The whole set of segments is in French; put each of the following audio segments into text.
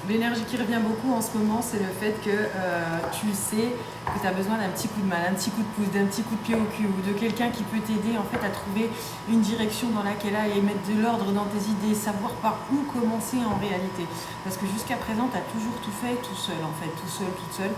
L'énergie qui revient beaucoup en ce moment, c'est le fait que tu sais que tu as besoin d'un petit coup de main, d'un petit coup de pouce, d'un petit coup de pied au cul, ou de quelqu'un qui peut t'aider en fait à trouver une direction dans laquelle aller, mettre de l'ordre dans tes idées, savoir par où commencer en réalité. Parce que jusqu'à présent, tu as toujours tout fait tout seul en fait, tout seul, toute seule.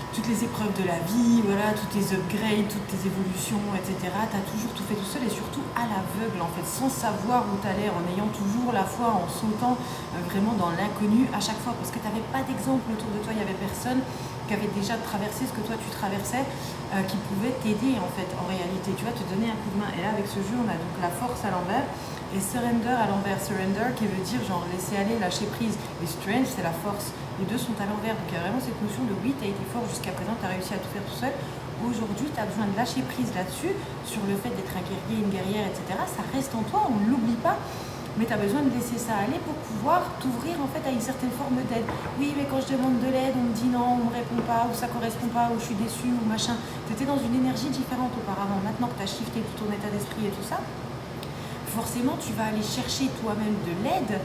Toutes les épreuves de la vie, voilà, tous tes upgrades, toutes tes évolutions, etc. Tu as toujours tout fait tout seul et surtout à l'aveugle en fait, sans savoir où tu allais, en ayant toujours la foi, en sautant vraiment dans l'inconnu à chaque fois, parce que tu n'avais pas d'exemple autour de toi, il n'y avait personne qui avait déjà traversé ce que toi tu traversais, qui pouvait t'aider en fait, en réalité, tu vois, te donner un coup de main. Et là avec ce jeu, on a donc la force à l'envers, et surrender à l'envers, surrender qui veut dire genre laisser aller, lâcher prise, et strength c'est la force. Les deux sont à l'envers, donc il y a vraiment cette notion de oui, tu as été fort jusqu'à présent, tu as réussi à tout faire tout seul. Aujourd'hui, tu as besoin de lâcher prise là-dessus, sur le fait d'être un guerrier, une guerrière, etc. Ça reste en toi, on ne l'oublie pas, mais tu as besoin de laisser ça aller pour pouvoir t'ouvrir en fait à une certaine forme d'aide. Oui, mais quand je demande de l'aide, on me dit non, on me répond pas, ou ça correspond pas, ou je suis déçue, ou machin. Tu étais dans une énergie différente auparavant. Maintenant que tu as shifté tout ton état d'esprit et tout ça, forcément, tu vas aller chercher toi-même de l'aide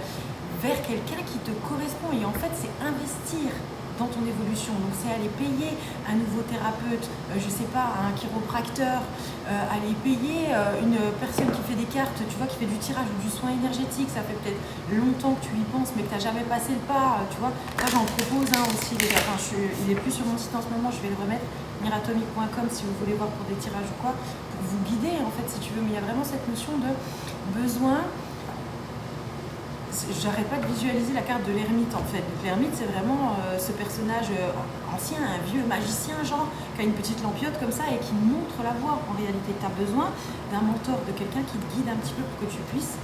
vers quelqu'un qui te correspond. Et en fait, c'est investir dans ton évolution. Donc, c'est aller payer un nouveau thérapeute, je sais pas, un chiropracteur, aller payer une personne qui fait des cartes, tu vois, qui fait du tirage ou du soin énergétique. Ça fait peut-être longtemps que tu y penses, mais que tu n'as jamais passé le pas, tu vois. Là, j'en propose un aussi, déjà. Enfin, il est plus sur mon site en ce moment, je vais le remettre, miratomic.com si vous voulez voir pour des tirages ou quoi, pour vous guider, en fait, si tu veux. Mais il y a vraiment cette notion de besoin. J'arrête pas de visualiser la carte de l'ermite en fait. Donc l'ermite c'est vraiment ce personnage ancien, un vieux magicien genre, qui a une petite lampiote comme ça et qui montre la voie. En réalité, tu as besoin d'un mentor, de quelqu'un qui te guide un petit peu pour que tu puisses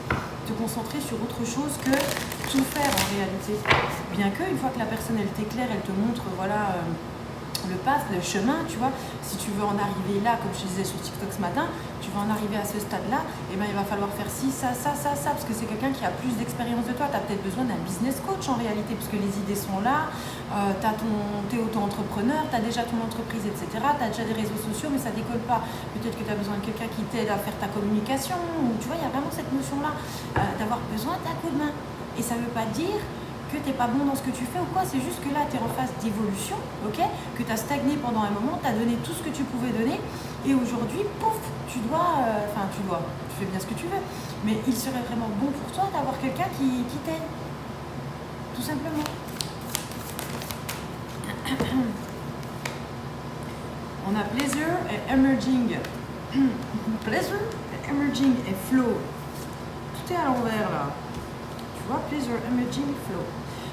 te concentrer sur autre chose que tout faire en réalité. Bien que, une fois que la personne elle t'éclaire, elle te montre voilà le path, le chemin, tu vois, si tu veux en arriver là, comme je disais sur TikTok ce matin, tu veux en arriver à ce stade-là, et ben il va falloir faire ci, ça, parce que c'est quelqu'un qui a plus d'expérience de toi. Tu as peut-être besoin d'un business coach en réalité, parce que les idées sont là, t'es auto-entrepreneur, tu as déjà ton entreprise, etc. Tu as déjà des réseaux sociaux, mais ça décolle pas. Peut-être que tu as besoin de quelqu'un qui t'aide à faire ta communication, ou tu vois, il y a vraiment cette notion-là, d'avoir besoin d'un coup de main. Et ça ne veut pas dire que tu n'es pas bon dans ce que tu fais ou quoi, c'est juste que là tu es en phase d'évolution, ok, que tu as stagné pendant un moment, tu as donné tout ce que tu pouvais donner, et aujourd'hui, pouf, tu fais bien ce que tu veux, mais il serait vraiment bon pour toi d'avoir quelqu'un qui t'aide, tout simplement. On a pleasure et emerging. Pleasure et emerging et flow. Tout est à l'envers là. Tu vois, pleasure, emerging, flow.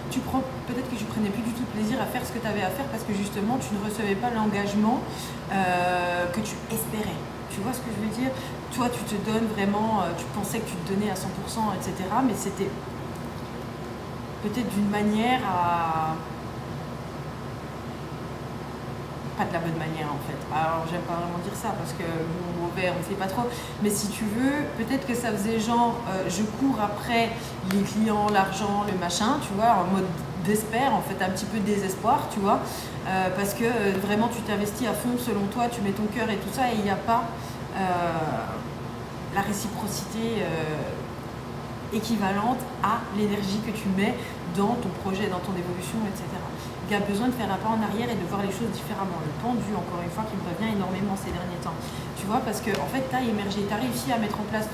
Tu prends, peut-être que tu prenais plus du tout plaisir à faire ce que tu avais à faire parce que justement tu ne recevais pas l'engagement que tu espérais. Tu vois ce que je veux dire? Toi tu te donnes vraiment, tu pensais que tu te donnais à 100%, etc. Mais c'était peut-être d'une manière à... pas de la bonne manière en fait. Alors j'aime pas vraiment dire ça parce que mauvais on ne sait pas trop, mais si tu veux, peut-être que ça faisait genre je cours après les clients, l'argent, le machin, tu vois, en mode d'espère, en fait un petit peu de désespoir, tu vois, parce que vraiment tu t'investis à fond selon toi, tu mets ton cœur et tout ça, et il n'y a pas la réciprocité équivalente à l'énergie que tu mets dans ton projet, dans ton évolution, etc. Il y a besoin de faire un pas en arrière et de voir les choses différemment. Le pendu, encore une fois, qui me revient énormément ces derniers temps. Tu vois, parce que en fait, tu as émergé, tu as réussi à mettre en place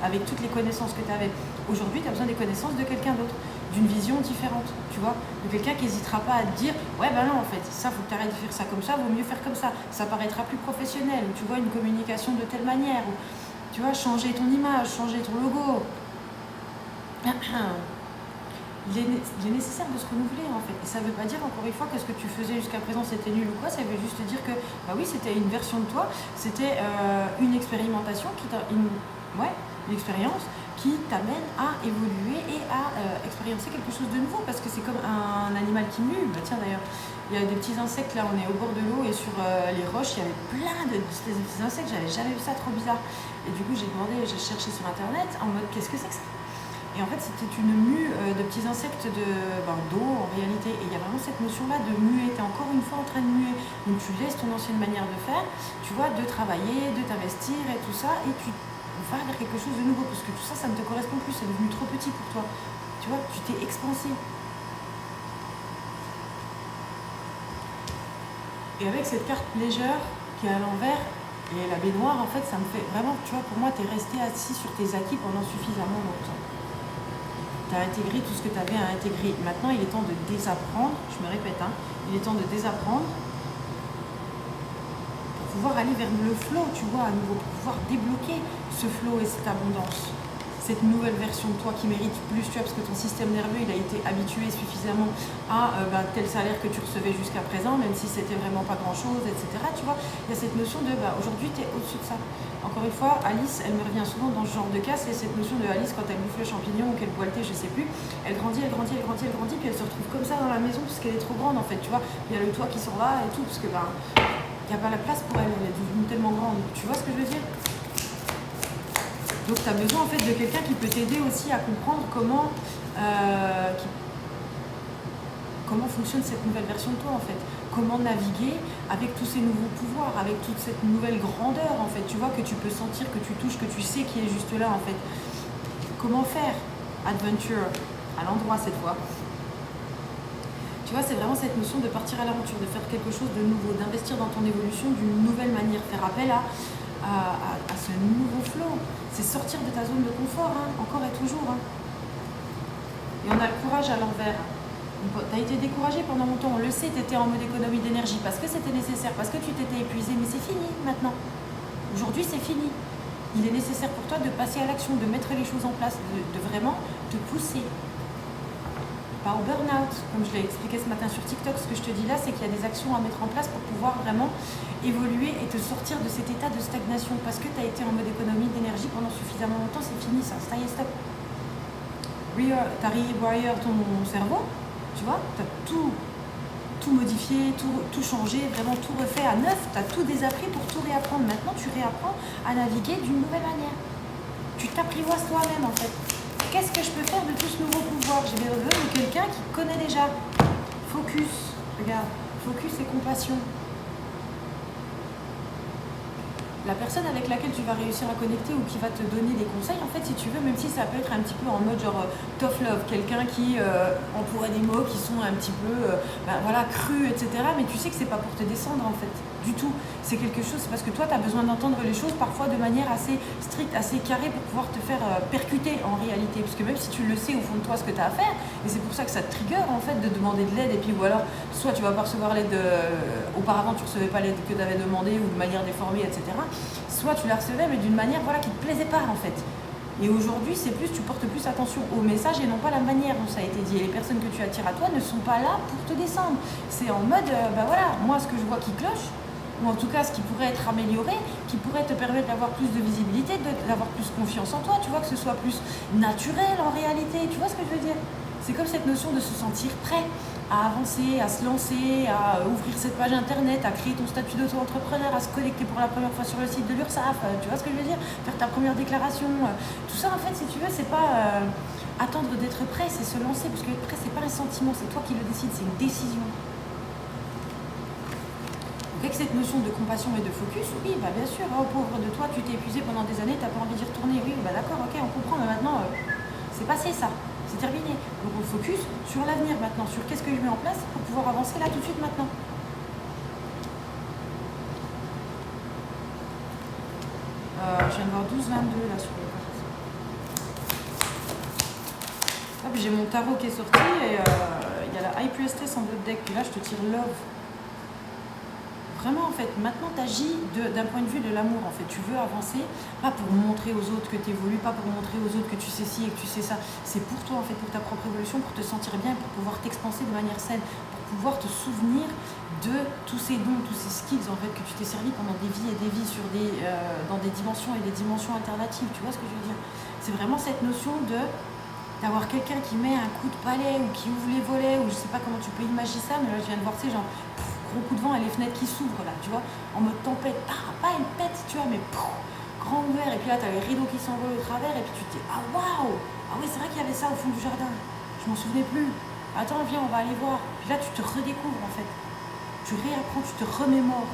avec toutes les connaissances que tu avais. Aujourd'hui, tu as besoin des connaissances de quelqu'un d'autre, d'une vision différente, tu vois, de quelqu'un qui n'hésitera pas à te dire « Ouais, ben non, en fait, ça, faut que tu arrêtes de faire ça comme ça, vaut mieux faire comme ça. Ça paraîtra plus professionnel. » Ou tu vois, une communication de telle manière. Ou, tu vois, changer ton image, changer ton logo. Il est nécessaire de se renouveler en fait. Et ça ne veut pas dire encore une fois que ce que tu faisais jusqu'à présent c'était nul ou quoi, ça veut juste dire que bah oui, c'était une version de toi, c'était une expérimentation une expérience qui t'amène à évoluer et à expériencer quelque chose de nouveau, parce que c'est comme un animal qui mue. Bah tiens d'ailleurs, il y a des petits insectes là, on est au bord de l'eau et sur les roches il y avait plein de petits insectes, j'avais jamais vu ça, trop bizarre. Et du coup j'ai cherché sur internet en mode qu'est-ce que c'est que ça? Et en fait, c'était une mue de petits insectes d'eau en réalité. Et il y a vraiment cette notion-là de muer. Tu es encore une fois en train de muer. Donc tu laisses ton ancienne manière de faire, tu vois, de travailler, de t'investir et tout ça. Et tu vas vers quelque chose de nouveau. Parce que tout ça, ça ne te correspond plus. C'est devenu trop petit pour toi. Tu vois, tu t'es expansé. Et avec cette carte pleasure qui est à l'envers et la baignoire, en fait, ça me fait vraiment, tu vois, pour moi, tu es resté assis sur tes acquis pendant suffisamment longtemps. Tu as intégré tout ce que tu avais à intégrer. Maintenant, il est temps de désapprendre, je me répète, hein, il est temps de désapprendre pour pouvoir aller vers le flow, tu vois, à nouveau, pour pouvoir débloquer ce flow et cette abondance. Cette nouvelle version de toi qui mérite plus, tu vois, parce que ton système nerveux, il a été habitué suffisamment à tel salaire que tu recevais jusqu'à présent, même si c'était vraiment pas grand-chose, etc. Tu vois, il y a cette notion de, aujourd'hui, tu es au-dessus de ça. Encore une fois, Alice, elle me revient souvent dans ce genre de cas, c'est cette notion de Alice quand elle bouffe le champignon ou qu'elle boit le thé, je sais plus, elle grandit, puis elle se retrouve comme ça dans la maison parce qu'elle est trop grande, en fait, tu vois. Il y a le toit qui s'en va et tout, parce que, il n'y a pas la place pour elle, elle est devenue tellement grande. Tu vois ce que je veux dire? Donc tu as besoin en fait de quelqu'un qui peut t'aider aussi à comprendre comment fonctionne cette nouvelle version de toi en fait. Comment naviguer avec tous ces nouveaux pouvoirs, avec toute cette nouvelle grandeur en fait. Tu vois que tu peux sentir, que tu touches, que tu sais qui est juste là en fait. Comment faire adventure à l'endroit cette fois. Tu vois, c'est vraiment cette notion de partir à l'aventure, de faire quelque chose de nouveau, d'investir dans ton évolution d'une nouvelle manière, faire appel à ce nouveau flow. C'est sortir de ta zone de confort, hein, encore et toujours. Hein. Et on a le courage à l'envers. Tu as été découragé pendant longtemps, on le sait, tu étais en mode économie d'énergie parce que c'était nécessaire, parce que tu t'étais épuisé, mais c'est fini maintenant. Aujourd'hui, c'est fini. Il est nécessaire pour toi de passer à l'action, de mettre les choses en place, de vraiment te pousser. Pas au burn-out, comme je l'ai expliqué ce matin sur TikTok, ce que je te dis là, c'est qu'il y a des actions à mettre en place pour pouvoir vraiment évoluer et te sortir de cet état de stagnation. Parce que tu as été en mode économie d'énergie pendant suffisamment longtemps, c'est fini ça, ça y est, stop. Tu as rewire ton cerveau, tu vois, tu as tout modifié, tout changé, vraiment tout refait à neuf, tu as tout désappris pour tout réapprendre. Maintenant, tu réapprends à naviguer d'une nouvelle manière. Tu t'apprivoises toi-même en fait. Qu'est-ce que je peux faire de tout ce nouveau pouvoir? J'ai besoin de quelqu'un qui connaît déjà. Focus, regarde, focus et compassion. La personne avec laquelle tu vas réussir à connecter ou qui va te donner des conseils, en fait, si tu veux, même si ça peut être un petit peu en mode genre tough love, quelqu'un qui emploie des mots qui sont un petit peu crus, etc. Mais tu sais que c'est pas pour te descendre en fait, du tout. C'est quelque chose, c'est parce que toi, tu as besoin d'entendre les choses parfois de manière assez stricte, assez carrée pour pouvoir te faire percuter en réalité. Parce que même si tu le sais au fond de toi ce que tu as à faire, et c'est pour ça que ça te trigger en fait de demander de l'aide, et puis ou alors soit tu vas pas recevoir l'aide, auparavant tu recevais pas l'aide que tu avais demandé ou de manière déformée, etc. Soit tu la recevais mais d'une manière qui te plaisait pas en fait. Et aujourd'hui, c'est plus, tu portes plus attention au message et non pas la manière dont ça a été dit. Et les personnes que tu attires à toi ne sont pas là pour te descendre. C'est en mode, moi ce que je vois qui cloche, ou en tout cas ce qui pourrait être amélioré, qui pourrait te permettre d'avoir plus de visibilité, d'avoir plus confiance en toi, tu vois, que ce soit plus naturel en réalité, tu vois ce que je veux dire? C'est comme cette notion de se sentir prêt à avancer, à se lancer, à ouvrir cette page internet, à créer ton statut d'auto-entrepreneur, à se connecter pour la première fois sur le site de l'URSSAF, tu vois ce que je veux dire? Faire ta première déclaration, tout ça en fait si tu veux c'est pas attendre d'être prêt, c'est se lancer, parce que être prêt c'est pas un sentiment, c'est toi qui le décides, c'est une décision. Donc avec cette notion de compassion et de focus, oui bien sûr, pauvre de toi, tu t'es épuisé pendant des années, t'as pas envie d'y retourner, oui d'accord, ok, on comprend, mais maintenant c'est passé ça. C'est terminé. Donc on focus sur l'avenir maintenant, sur qu'est-ce que je mets en place pour pouvoir avancer là tout de suite maintenant. Je viens de voir 12-22 là sur les cartes. Hop, j'ai mon tarot qui est sorti et il y a la High Priestess en votre deck. Puis là je te tire Love. Vraiment en fait, maintenant tu agis d'un point de vue de l'amour en fait. Tu veux avancer, pas pour montrer aux autres que tu évolues, pas pour montrer aux autres que tu sais ci et que tu sais ça. C'est pour toi en fait, pour ta propre évolution, pour te sentir bien, pour pouvoir t'expanser de manière saine, pour pouvoir te souvenir de tous ces dons, tous ces skills en fait que tu t'es servi pendant des vies et des vies sur dans des dimensions et des dimensions alternatives. Tu vois ce que je veux dire? C'est vraiment cette notion d'avoir quelqu'un qui met un coup de balai ou qui ouvre les volets, ou je sais pas comment tu peux imaginer ça, mais là je viens de voir, tu sais, genre gros coup de vent et les fenêtres qui s'ouvrent là, tu vois, en mode tempête, pas une pète, tu vois, mais grand ouvert, et puis là t'as les rideaux qui s'envolent au travers, et puis tu te dis, ah waouh, ah oui c'est vrai qu'il y avait ça au fond du jardin, je m'en souvenais plus, attends viens on va aller voir, puis là tu te redécouvres en fait, tu réapprends, tu te remémores.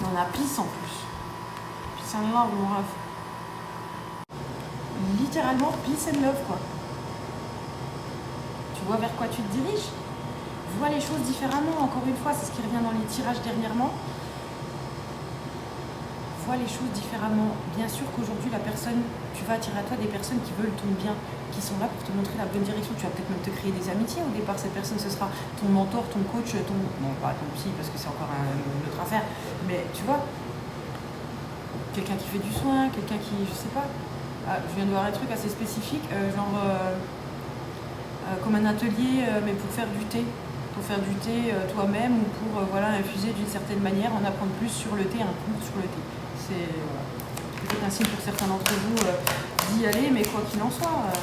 On a peace en plus, peace and love mon rêve, littéralement peace and love quoi. Tu vois vers quoi tu te diriges, Vois les choses différemment, encore une fois, c'est ce qui revient dans les tirages dernièrement. Vois les choses différemment. Bien sûr qu'aujourd'hui, la personne, tu vas attirer à toi des personnes qui veulent ton bien, qui sont là pour te montrer la bonne direction. Tu vas peut-être même te créer des amitiés au départ. Cette personne, ce sera ton mentor, ton coach, non, pas ton psy, parce que c'est encore une autre affaire. Mais tu vois, quelqu'un qui fait du soin, quelqu'un qui, je sais pas. Ah, je viens de voir un truc assez spécifique, comme un atelier, mais pour faire du thé. Pour faire du thé toi-même ou pour infuser d'une certaine manière, en apprendre plus sur le thé, un cours sur le thé. C'est peut-être un signe pour certains d'entre vous d'y aller, mais quoi qu'il en soit,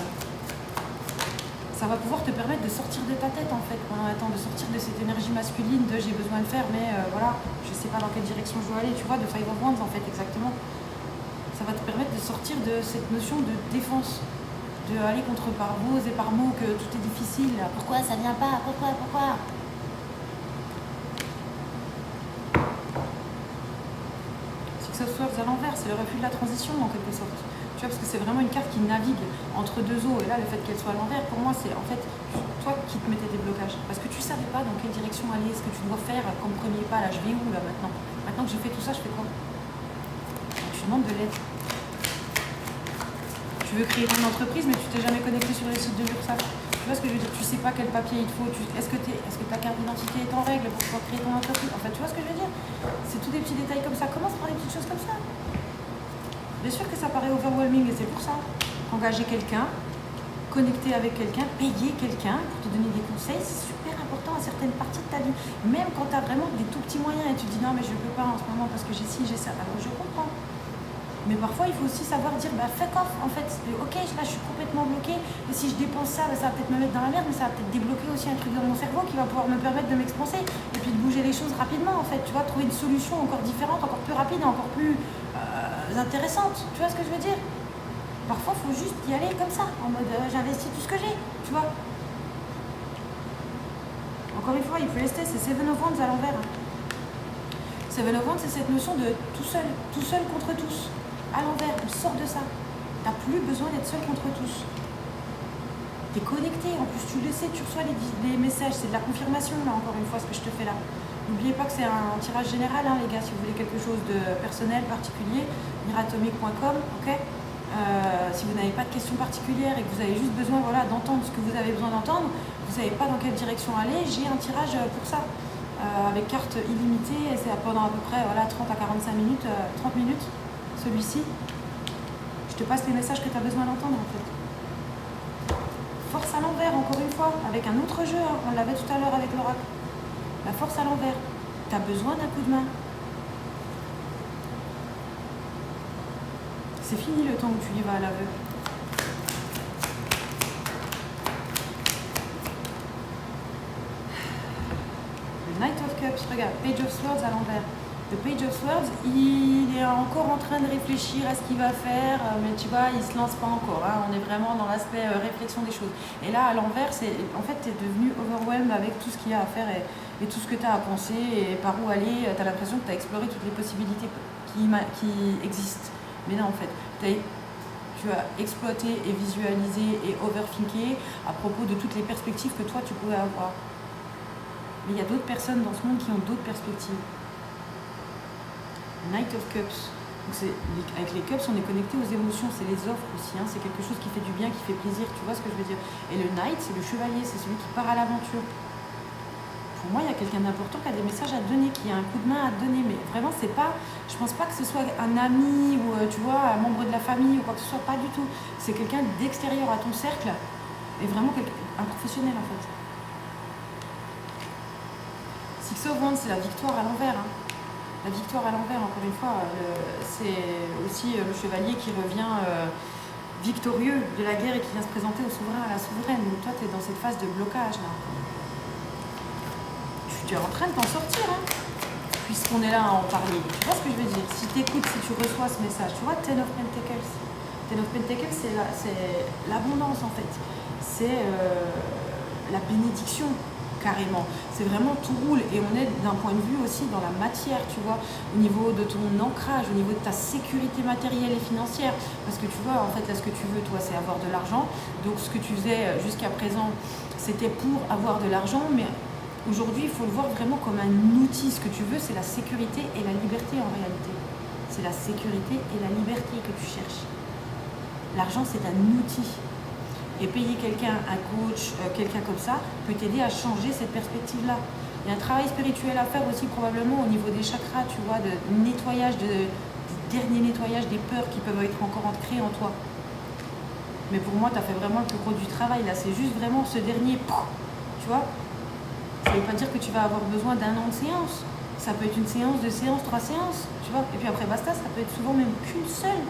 ça va pouvoir te permettre de sortir de ta tête en fait pendant un temps, de sortir de cette énergie masculine de j'ai besoin de faire, mais je sais pas dans quelle direction je dois aller, tu vois, de Five of Wands en fait, exactement. Ça va te permettre de sortir de cette notion de défense, de aller contre par mots et par mots que tout est difficile. Pourquoi ça vient pas? Pourquoi? Six of Swords à l'envers, c'est le refus de la transition en quelque sorte. Tu vois, parce que c'est vraiment une carte qui navigue entre deux eaux. Et là, le fait qu'elle soit à l'envers, pour moi, c'est en fait toi qui te mettais des blocages. Parce que tu savais pas dans quelle direction aller, ce que tu dois faire comme premier pas. Là, je vais où là maintenant? Maintenant que j'ai fait tout ça, je fais quoi? Tu demandes de l'aide. Tu veux créer ton entreprise, mais tu t'es jamais connecté sur le site de l'URSSAF. Tu vois ce que je veux dire? Tu sais pas quel papier il te faut. Est-ce que ta carte d'identité est en règle pour pouvoir créer ton entreprise? En fait, tu vois ce que je veux dire? C'est tous des petits détails comme ça. Commence par des petites choses comme ça. Bien sûr que ça paraît overwhelming et c'est pour ça. Engager quelqu'un, connecter avec quelqu'un, payer quelqu'un pour te donner des conseils, c'est super important à certaines parties de ta vie. Même quand tu as vraiment des tout petits moyens et tu te dis non mais je ne peux pas en ce moment parce que j'ai ci, j'ai ça. Alors je comprends. Mais parfois il faut aussi savoir dire fuck off en fait. Ok, là je suis complètement bloquée et si je dépense ça, ça va peut-être me mettre dans la merde, mais ça va peut-être débloquer aussi un truc dans mon cerveau qui va pouvoir me permettre de m'expanser et puis de bouger les choses rapidement en fait. Tu vois, trouver une solution encore différente, encore plus rapide, encore plus intéressante. Tu vois ce que je veux dire? Parfois il faut juste y aller comme ça, en mode j'investis tout ce que j'ai, tu vois. Encore une fois, il faut rester, c'est Seven of Wands à l'envers. Seven of Wands, c'est cette notion de tout seul contre tous. À l'envers, on sort de ça. T'as plus besoin d'être seul contre tous. T'es connecté, en plus tu le sais, tu reçois les messages, c'est de la confirmation là, encore une fois, ce que je te fais là. N'oubliez pas que c'est un tirage général, hein, les gars, si vous voulez quelque chose de personnel, particulier, miratomic.com, ok. Si vous n'avez pas de questions particulières et que vous avez juste besoin d'entendre ce que vous avez besoin d'entendre, vous ne savez pas dans quelle direction aller, j'ai un tirage pour ça, avec carte illimitée, et c'est pendant à peu près 30 à 45 minutes, 30 minutes, celui-ci. Je te passe les messages que tu as besoin d'entendre en fait. Force à l'envers, encore une fois, avec un autre jeu, hein, on l'avait tout à l'heure avec l'oracle. La force à l'envers, tu as besoin d'un coup de main. C'est fini le temps où tu y vas à l'aveugle. Le Knight of Cups, regarde, Page of Swords à l'envers. Le Page of Swords, il est encore en train de réfléchir à ce qu'il va faire, mais tu vois, il se lance pas encore. Hein. On est vraiment dans l'aspect réflexion des choses. Et là, à l'envers, en fait, tu es devenu overwhelmed avec tout ce qu'il y a à faire et tout ce que tu as à penser et par où aller. Tu as l'impression que tu as exploré toutes les possibilités qui existent. Mais non, en fait, tu as exploité et visualisé et overthinké à propos de toutes les perspectives que toi, tu pouvais avoir. Mais il y a d'autres personnes dans ce monde qui ont d'autres perspectives. Knight of Cups. Donc avec les cups, on est connecté aux émotions, c'est les offres aussi, hein. C'est quelque chose qui fait du bien, qui fait plaisir, tu vois ce que je veux dire. Et le Knight, c'est le chevalier, c'est celui qui part à l'aventure. Pour moi, il y a quelqu'un d'important qui a des messages à donner, qui a un coup de main à donner, mais vraiment, c'est pas, je pense pas que ce soit un ami ou tu vois, un membre de la famille ou quoi que ce soit, pas du tout. C'est quelqu'un d'extérieur à ton cercle et vraiment un professionnel en fait. Six of Wands, c'est la victoire à l'envers. Hein. La victoire à l'envers, encore une fois, c'est aussi le chevalier qui revient victorieux de la guerre et qui vient se présenter au souverain, à la souveraine. Donc toi, tu es dans cette phase de blocage là. Tu es en train de t'en sortir, hein, puisqu'on est là à en parler. Tu vois ce que je veux dire? Si tu écoutes, si tu reçois ce message, tu vois, Ten of Pentacles. Ten of Pentacles, c'est l'abondance en fait. C'est la bénédiction. Carrément, c'est vraiment tout roule et on est d'un point de vue aussi dans la matière, tu vois, au niveau de ton ancrage, au niveau de ta sécurité matérielle et financière, parce que tu vois, en fait, là, ce que tu veux, toi, c'est avoir de l'argent, donc ce que tu faisais jusqu'à présent, c'était pour avoir de l'argent, mais Aujourd'hui, il faut le voir vraiment comme un outil. Ce que tu veux, c'est la sécurité et la liberté en réalité. C'est la sécurité et la liberté que tu cherches. L'argent, c'est un outil. Et payer quelqu'un, un coach, quelqu'un comme ça, peut t'aider à changer cette perspective-là. Il y a un travail spirituel à faire aussi probablement au niveau des chakras, tu vois, de nettoyage, du dernier nettoyage des peurs qui peuvent être encore ancrées en toi. Mais pour moi, tu as fait vraiment le plus gros du travail. Là, c'est juste vraiment ce dernier, tu vois. Ça ne veut pas dire que tu vas avoir besoin d'un an de séance. Ça peut être une séance, 2 séances, 3 séances, tu vois. Et puis après, basta, ça peut être souvent même qu'une seule.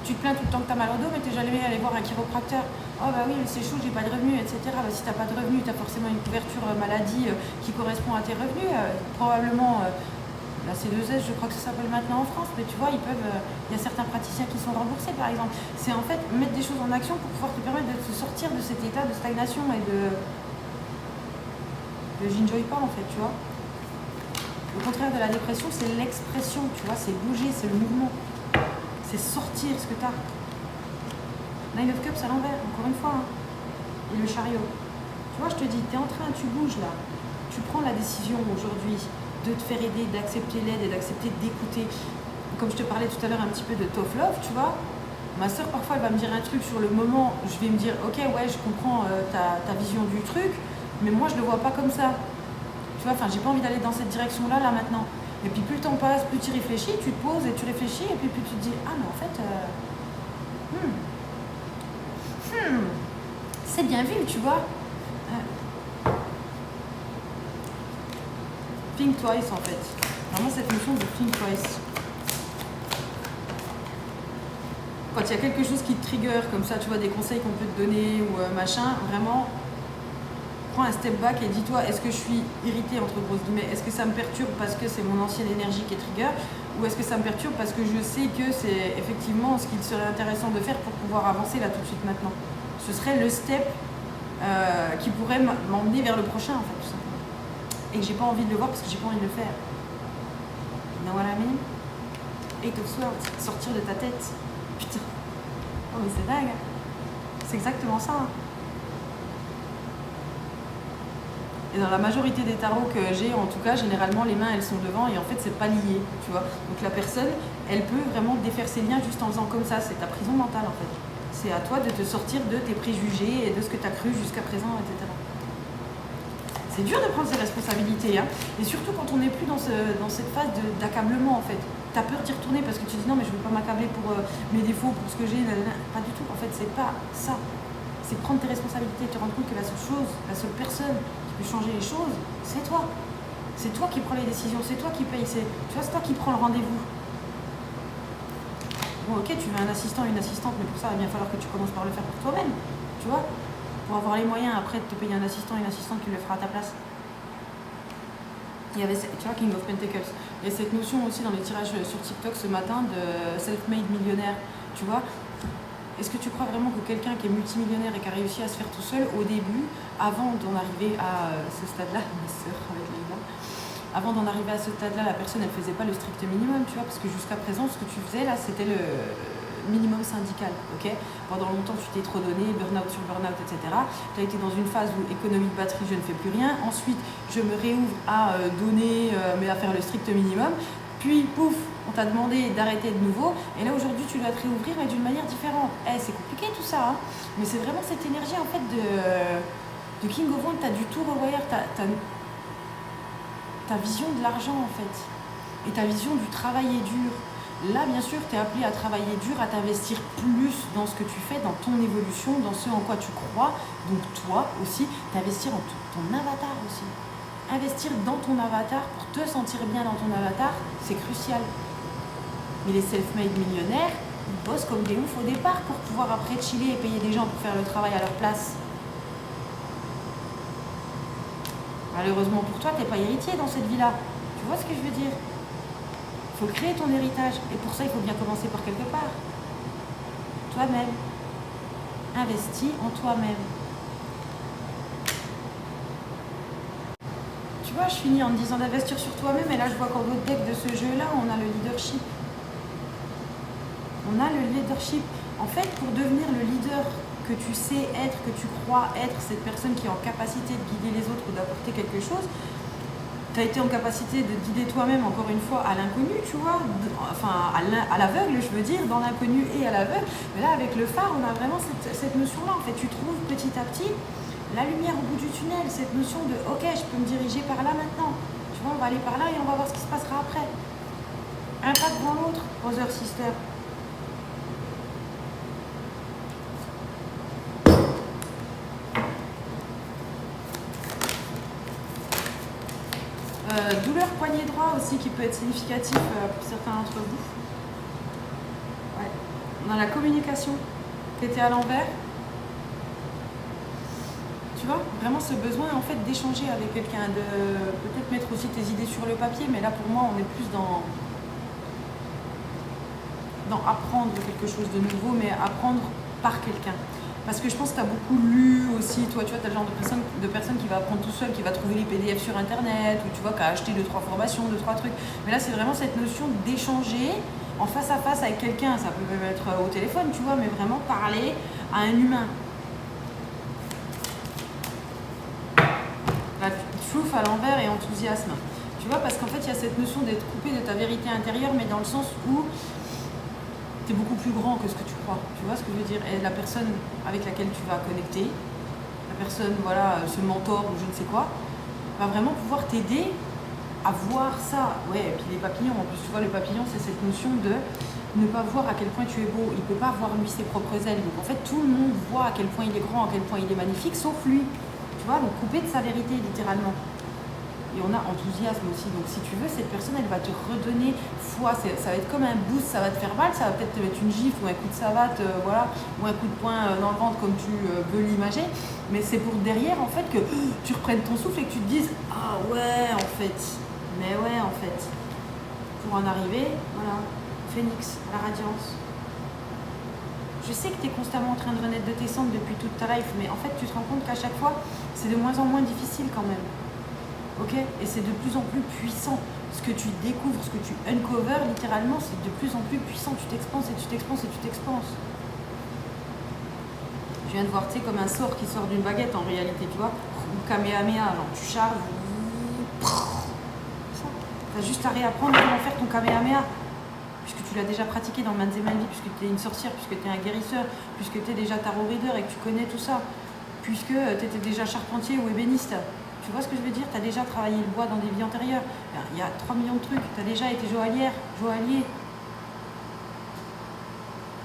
Tu te plains tout le temps que tu as mal au dos, mais tu n'es jamais allé voir un chiropracteur. Oh bah oui, c'est chaud, j'ai pas de revenus, etc. Bah, si tu n'as pas de revenus, tu as forcément une couverture maladie qui correspond à tes revenus. Probablement, la C2S, je crois que ça s'appelle maintenant en France, mais tu vois, il y a certains praticiens qui sont remboursés par exemple. C'est en fait mettre des choses en action pour pouvoir te permettre de te sortir de cet état de stagnation et de j'enjoy pas en fait, tu vois. Le contraire de la dépression, c'est l'expression, tu vois, c'est bouger, c'est le mouvement. C'est sortir ce que tu as. Nine of Cups à l'envers, encore une fois. Hein. Et le chariot. Tu vois, je te dis, tu es en train, tu bouges là. Tu prends la décision aujourd'hui de te faire aider, d'accepter l'aide et d'accepter d'écouter. Comme je te parlais tout à l'heure un petit peu de tough love, tu vois. Ma soeur, parfois, elle va me dire un truc sur le moment. Je vais me dire, ok, ouais, je comprends ta vision du truc, mais moi, je le vois pas comme ça. Tu vois, enfin, j'ai pas envie d'aller dans cette direction-là, là, maintenant. Et puis plus le temps passe, plus tu réfléchis, tu te poses et tu réfléchis, et puis plus tu te dis, ah mais en fait, c'est bien vu, tu vois. Think twice en fait. Vraiment cette notion de think twice. Quand il y a quelque chose qui te trigger, comme ça, tu vois, des conseils qu'on peut te donner ou machin, vraiment, prends un step back et dis-toi, est-ce que je suis irritée entre grosses guillemets? Est-ce que ça me perturbe parce que c'est mon ancienne énergie qui est trigger? Ou est-ce que ça me perturbe parce que je sais que c'est effectivement ce qu'il serait intéressant de faire pour pouvoir avancer là tout de suite maintenant? Ce serait le step qui pourrait m'emmener vers le prochain en fait, tout simplement. Et que j'ai pas envie de le voir parce que j'ai pas envie de le faire. You know what I mean? Eight of Swords, sortir de ta tête. Putain. Oh mais c'est dingue. C'est exactement ça. Et dans la majorité des tarots que j'ai, en tout cas, généralement, les mains, elles sont devant et en fait, c'est pas lié, tu vois. Donc la personne, elle peut vraiment défaire ses liens juste en faisant comme ça. C'est ta prison mentale, en fait. C'est à toi de te sortir de tes préjugés et de ce que tu as cru jusqu'à présent, etc. C'est dur de prendre ses responsabilités, hein. Et surtout quand on n'est plus dans cette phase d'accablement, en fait. Tu as peur d'y retourner parce que tu dis non, mais je ne veux pas m'accabler pour mes défauts, pour ce que j'ai. Pas du tout. En fait, c'est pas ça. C'est prendre tes responsabilités, te rendre compte que la seule chose, la seule personne qui peut changer les choses, c'est toi. C'est toi qui prends les décisions, c'est toi qui paye, c'est toi qui prends le rendez-vous. Bon, ok, tu veux un assistant, une assistante, mais pour ça, il va bien falloir que tu commences par le faire pour toi-même, tu vois, pour avoir les moyens après de te payer un assistant, une assistante qui le fera à ta place. Il y avait, tu vois, King of Pentacles. Il y a cette notion aussi dans les tirages sur TikTok ce matin de self-made millionnaire, tu vois. Est-ce que tu crois vraiment que quelqu'un qui est multimillionnaire et qui a réussi à se faire tout seul au début, avant d'en arriver à ce stade-là, ma soeur avec Leïla, avant d'en arriver à ce stade-là, la personne, elle faisait pas le strict minimum, tu vois, parce que jusqu'à présent, ce que tu faisais là, c'était le minimum syndical, ok? Pendant longtemps, tu t'es trop donné, burn-out sur burn-out, etc. Tu as été dans une phase où économie de batterie, je ne fais plus rien. Ensuite, je me réouvre à donner, mais à faire le strict minimum. Puis, pouf, on t'a demandé d'arrêter de nouveau. Et là, aujourd'hui, tu dois te réouvrir, mais d'une manière différente. C'est compliqué tout ça, hein. Mais c'est vraiment cette énergie, en fait, de King of Wands. Tu as du tout revoyeur, ta vision de l'argent, en fait. Et ta vision du travailler dur. Là, bien sûr, tu es appelé à travailler dur, à t'investir plus dans ce que tu fais, dans ton évolution, dans ce en quoi tu crois. Donc, toi aussi, t'investir en ton avatar aussi. Investir dans ton avatar pour te sentir bien dans ton avatar, c'est crucial. Mais les self-made millionnaires, ils bossent comme des oufs au départ pour pouvoir après chiller et payer des gens pour faire le travail à leur place. Malheureusement pour toi, tu n'es pas héritier dans cette vie-là. Tu vois ce que je veux dire? Il faut créer ton héritage. Et pour ça, il faut bien commencer par quelque part. Toi-même. Investis en toi-même. Tu vois, je finis en me disant d'investir sur toi-même, et là je vois qu'en votre deck de ce jeu-là, on a le leadership. On a le leadership. En fait, pour devenir le leader que que tu sais être, que tu crois être cette personne qui est en capacité de guider les autres ou d'apporter quelque chose, tu as été en capacité de guider toi-même, encore une fois, à l'inconnu, tu vois, enfin à l'aveugle, je veux dire, dans l'inconnu et à l'aveugle. Mais là, avec le phare, on a vraiment cette notion-là. En fait, tu trouves petit à petit la lumière au bout du tunnel, cette notion de « ok, je peux me diriger par là maintenant ». Tu vois, on va aller par là et on va voir ce qui se passera après. Un pas devant l'autre, Brother Sister. Douleur poignet droit aussi qui peut être significatif pour certains d'entre vous. Ouais. On a la communication qui était à l'envers. Tu vois, vraiment ce besoin en fait d'échanger avec quelqu'un, de peut-être mettre aussi tes idées sur le papier, mais là pour moi on est plus dans apprendre quelque chose de nouveau, mais apprendre par quelqu'un. Parce que je pense que tu as beaucoup lu aussi, toi, tu vois, tu as le genre de personne qui va apprendre tout seul, qui va trouver les PDF sur Internet, ou tu vois, qui a acheté 2-3 formations, 2-3 trucs. Mais là, c'est vraiment cette notion d'échanger en face à face avec quelqu'un. Ça peut même être au téléphone, tu vois, mais vraiment parler à un humain. La truth à l'envers et enthousiasme. Tu vois, parce qu'en fait, il y a cette notion d'être coupé de ta vérité intérieure, mais dans le sens où tu es beaucoup plus grand que ce que tu crois. Tu vois ce que je veux dire? Et la personne avec laquelle tu vas connecter, la personne, voilà, ce mentor ou je ne sais quoi, va vraiment pouvoir t'aider à voir ça. Ouais, et puis les papillons, en plus, tu vois, le papillon, c'est cette notion de ne pas voir à quel point tu es beau. Il ne peut pas voir, lui, ses propres ailes. Donc, en fait, tout le monde voit à quel point il est grand, à quel point il est magnifique, sauf lui. Tu vois, donc coupé de sa vérité, littéralement. Et on a enthousiasme aussi. Donc si tu veux, cette personne, elle va te redonner foi. Ça va être comme un boost, ça va te faire mal, ça va peut-être te mettre une gifle ou un coup de savate, voilà, ou un coup de poing dans le ventre comme tu veux l'imager. Mais c'est pour derrière, en fait, que tu reprennes ton souffle et que tu te dises « Ah ouais, en fait. Mais ouais, en fait. » Pour en arriver, voilà, phénix, la radiance. Je sais que tu es constamment en train de renaître de tes cendres depuis toute ta life, mais en fait, tu te rends compte qu'à chaque fois, c'est de moins en moins difficile quand même. Ok, et c'est de plus en plus puissant. Ce que tu découvres, ce que tu uncover, littéralement, c'est de plus en plus puissant. Tu t'expanses et tu t'expanses et tu t'expanses. Je viens de voir, tu sais, comme un sort qui sort d'une baguette en réalité, tu vois. Kamehameha, genre tu charges. Tu as juste à réapprendre comment faire ton Kamehameha. Puisque tu l'as déjà pratiqué dans maintes et maintes vies, puisque tu es une sorcière, puisque tu es un guérisseur, puisque tu es déjà tarot reader et que tu connais tout ça. Puisque tu étais déjà charpentier ou ébéniste. Tu vois ce que je veux dire? Tu as déjà travaillé le bois dans des vies antérieures. Il y a 3 millions de trucs. Tu as déjà été joaillière, joaillier.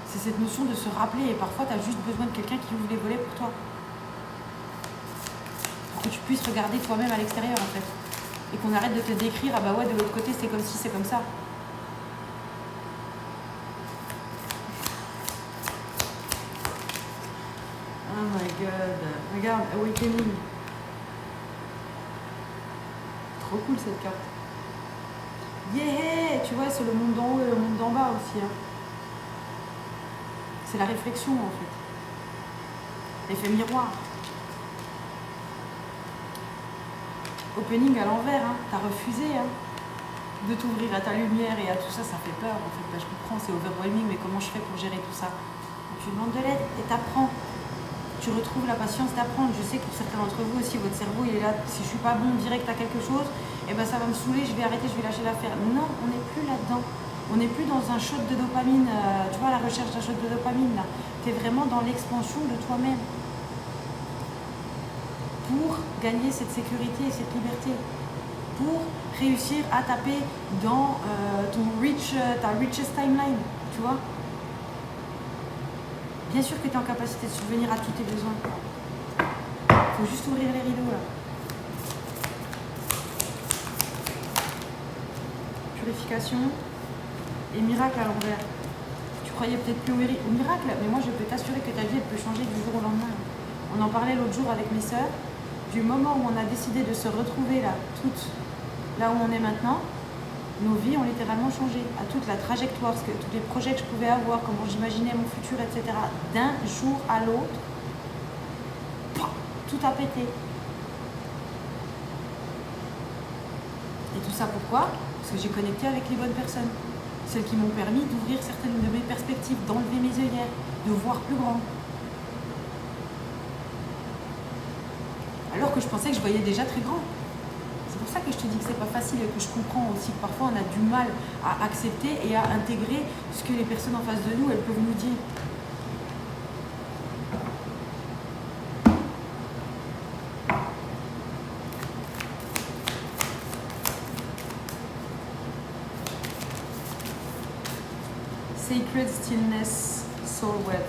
C'est cette notion de se rappeler. Et parfois, tu as juste besoin de quelqu'un qui ouvre les volets pour toi. Pour que tu puisses regarder toi-même à l'extérieur, en fait. Et qu'on arrête de te décrire, ah bah ouais, de l'autre côté, c'est comme si, c'est comme ça. Oh my god. Regarde, Awakening. Trop cool cette carte. Yeah! Tu vois, c'est le monde d'en haut et le monde d'en bas aussi. Hein. C'est la réflexion en fait. L'effet miroir. Opening à l'envers, hein. T'as refusé hein, de t'ouvrir à ta lumière et à tout ça, ça fait peur en fait. Bah, je comprends, c'est overwhelming, mais comment je fais pour gérer tout ça? Donc, tu demandes de l'aide et t'apprends. Tu retrouves la patience d'apprendre. Je sais que pour certains d'entre vous aussi, votre cerveau il est là, si je suis pas bon direct à quelque chose, et ben ça va me saouler, je vais arrêter, je vais lâcher l'affaire. Non, on n'est plus là-dedans. On n'est plus dans un shot de dopamine, tu vois, la recherche d'un shot de dopamine là. Tu es vraiment dans l'expansion de toi-même pour gagner cette sécurité et cette liberté, pour réussir à taper dans ta richest timeline, tu vois. Bien sûr que tu es en capacité de subvenir à tous tes besoins. Il faut juste ouvrir les rideaux là. Purification et miracle à l'envers. Tu croyais peut-être plus au miracle, mais moi je peux t'assurer que ta vie elle peut changer du jour au lendemain. On en parlait l'autre jour avec mes sœurs. Du moment où on a décidé de se retrouver là, toutes là où on est maintenant, nos vies ont littéralement changé, à toute la trajectoire, tous les projets que je pouvais avoir, comment j'imaginais mon futur, etc. D'un jour à l'autre, tout a pété. Et tout ça pourquoi? Parce que j'ai connecté avec les bonnes personnes. Celles qui m'ont permis d'ouvrir certaines de mes perspectives, d'enlever mes œillères, de voir plus grand. alors que je pensais que je voyais déjà très grand. C'est pour ça que je te dis que c'est pas facile et que je comprends aussi que parfois on a du mal à accepter et à intégrer ce que les personnes en face de nous, elles peuvent nous dire. Sacred Stillness, Soul Wealth.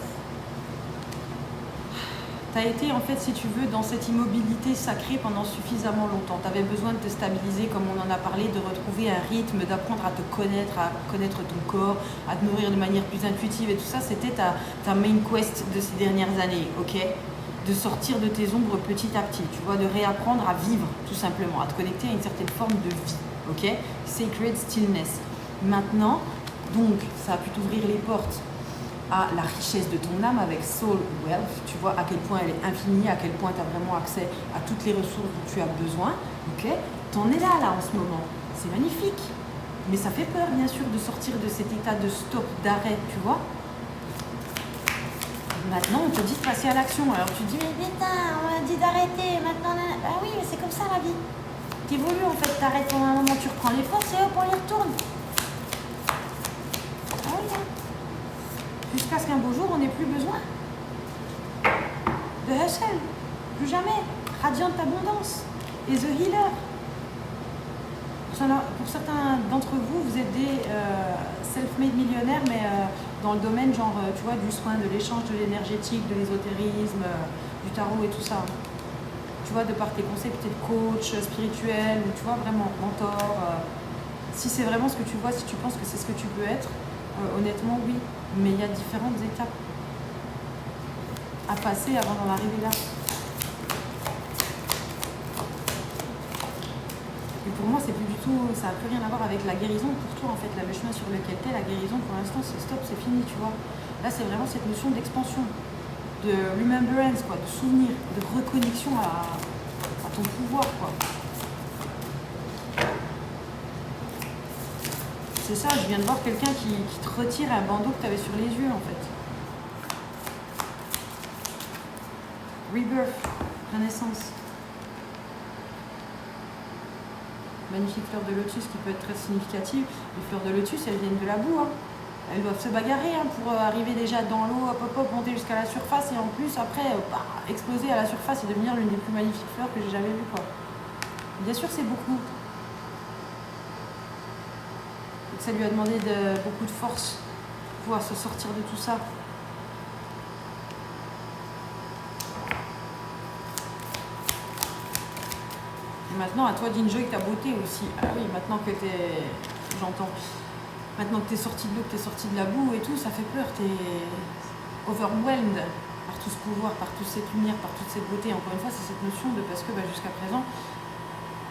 Tu as été, en fait, si tu veux, dans cette immobilité sacrée pendant suffisamment longtemps. Tu avais besoin de te stabiliser, comme on en a parlé, de retrouver un rythme, d'apprendre à te connaître, à connaître ton corps, à te nourrir de manière plus intuitive et tout ça. C'était ta main quest de ces dernières années, ok? De sortir de tes ombres petit à petit, tu vois, de réapprendre à vivre, tout simplement, à te connecter à une certaine forme de vie, ok? Sacred Stillness. Maintenant, donc, ça a pu t'ouvrir les portes à la richesse de ton âme avec Soul Wealth. Tu vois à quel point elle est infinie, à quel point tu as vraiment accès à toutes les ressources dont tu as besoin. Ok, t'en es là en ce moment. C'est magnifique. Mais ça fait peur, bien sûr, de sortir de cet état de stop, d'arrêt, tu vois. Maintenant, on te dit de passer à l'action. Alors tu dis, mais putain, on m'a dit d'arrêter. Maintenant, bah oui, mais c'est comme ça la vie. T'évolues en fait, t'arrêtes pendant un moment, tu reprends les forces et hop, on y retourne. Jusqu'à ce qu'un beau jour, on n'ait plus besoin de hustle. Plus jamais. Radiant abondance. Et The Healer. Pour certains d'entre vous, vous êtes des self-made millionnaires, mais dans le domaine, genre, tu vois, du soin, de l'échange, de l'énergétique, de l'ésotérisme, du tarot et tout ça. Tu vois, de par tes conseils, peut-être coach spirituel, ou tu vois, vraiment mentor. Si c'est vraiment ce que tu vois, si tu penses que c'est ce que tu peux être, honnêtement, oui. Mais il y a différentes étapes à passer avant d'en arriver là. Et pour moi, c'est plus du tout, ça n'a plus rien à voir avec la guérison. Pour toi, en fait, là, le chemin sur lequel t'es, la guérison, pour l'instant, c'est stop, c'est fini, tu vois. Là, c'est vraiment cette notion d'expansion, de remembrance, quoi, de souvenir, de reconnexion à ton pouvoir, quoi. C'est ça, je viens de voir quelqu'un qui te retire un bandeau que tu avais sur les yeux, en fait. Rebirth, renaissance. Magnifique fleur de lotus qui peut être très significative. Les fleurs de lotus, elles viennent de la boue. Hein. Elles doivent se bagarrer pour arriver déjà dans l'eau, hop, monter jusqu'à la surface et en plus, après, exploser à la surface et devenir l'une des plus magnifiques fleurs que j'ai jamais vues, quoi. Bien sûr, c'est beaucoup. Ça lui a demandé beaucoup de force pour pouvoir se sortir de tout ça. Et maintenant, à toi d'enjoy ta beauté aussi. Ah oui, maintenant que t'es... J'entends. Maintenant que t'es sorti de l'eau, que t'es sorti de la boue et tout, ça fait peur. T'es overwhelmed par tout ce pouvoir, par toute cette lumière, par toute cette beauté. Encore une fois, c'est cette notion de parce que jusqu'à présent,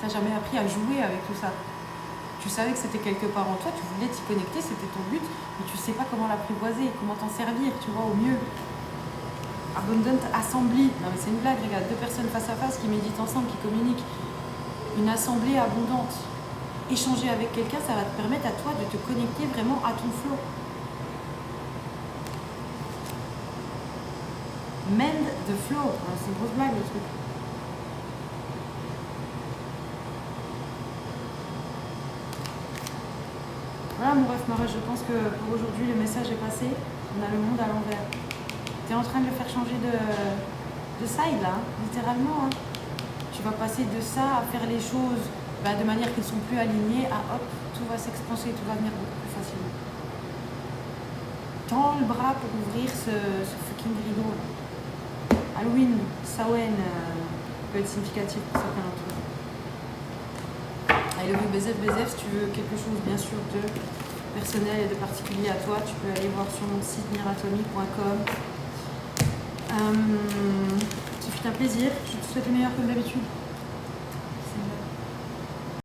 t'as jamais appris à jouer avec tout ça. Tu savais que c'était quelque part en toi, tu voulais t'y connecter, c'était ton but, mais tu sais pas comment l'apprivoiser, comment t'en servir, tu vois, au mieux. Abundant Assembly, non mais c'est une blague, regarde, deux personnes face à face qui méditent ensemble, qui communiquent. Une assemblée abondante. Échanger avec quelqu'un, ça va te permettre à toi de te connecter vraiment à ton flow. Mend the flow, c'est une grosse blague le truc. Voilà mon ref, ma ref, je pense que pour aujourd'hui le message est passé. On a le monde à l'envers. Tu es en train de le faire changer de side là, littéralement. Hein. Tu vas passer de ça à faire les choses de manière qu'ils ne sont plus alignés à hop, tout va s'expanser, tout va venir beaucoup plus facilement. Tends le bras pour ouvrir ce fucking rideau. Halloween, Samhain peut être significatif pour certains d'entre vous. I love you, BZF, si tu veux quelque chose bien sûr de personnel et de particulier à toi, tu peux aller voir sur mon site miratomy.com. Ce fut un plaisir, je te souhaite le meilleur comme d'habitude.